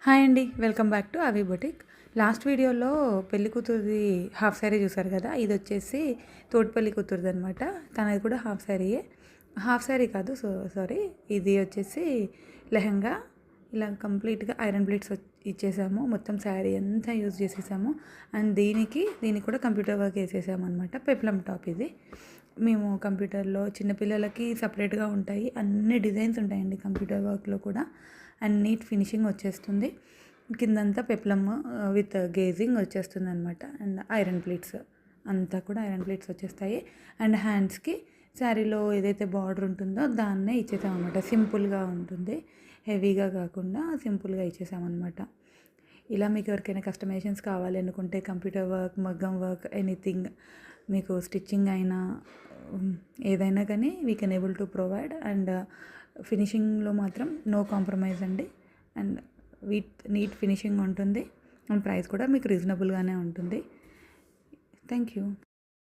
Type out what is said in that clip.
Hi అండి, welcome back to అవి boutique. Last వీడియోలో పెళ్లి కూతురుది హాఫ్ శారీ చూసారు కదా. ఇది వచ్చేసి తోటి పెళ్లి కూతురుది అనమాట. తనది కూడా హాఫ్ శారీయే. హాఫ్ శారీ కాదు, సారీ, ఇది వచ్చేసి లెహంగా. ఇలా కంప్లీట్గా ఐరన్ ప్లేట్స్ ఇచ్చేసాము. మొత్తం శారీ అంతా యూజ్ చేసేసాము. అండ్ దీనికి కూడా కంప్యూటర్ వర్క్ వేసేసాము అనమాట. పెప్లం టాప్ ఇది. మేము కంప్యూటర్లో చిన్నపిల్లలకి సపరేట్గా ఉంటాయి, అన్ని డిజైన్స్ ఉంటాయండి కంప్యూటర్ వర్క్లో కూడా. అండ్ నీట్ ఫినిషింగ్ వచ్చేస్తుంది. కిందంతా పెప్లమ్ విత్ గేజింగ్ వచ్చేస్తుంది అనమాట. అండ్ ఐరన్ ప్లేట్స్ అంతా కూడా ఐరన్ ప్లేట్స్ వచ్చేస్తాయి. అండ్ హ్యాండ్స్కి శారీలో ఏదైతే బార్డర్ ఉంటుందో దాన్నే ఇచ్చేసామన్నమాట. సింపుల్గా ఉంటుంది, హెవీగా కాకుండా సింపుల్గా ఇచ్చేసామన్నమాట. ఇలా మీకు ఎవరికైనా కస్టమైజేషన్స్ కావాలి అనుకుంటే కంప్యూటర్ వర్క్, మగ్గం వర్క్, ఎనీథింగ్, మీకు స్టిచ్చింగ్ అయినా ఏదైనా కానీ we can able to provide. And ఫినిషింగ్లో మాత్రం నో కాంప్రమైజ్ అండి. అండ్ నీట్ ఫినిషింగ్ ఉంటుంది. అండ్ ప్రైస్ కూడా మీకు రీజనబుల్గానే ఉంటుంది. Thank you.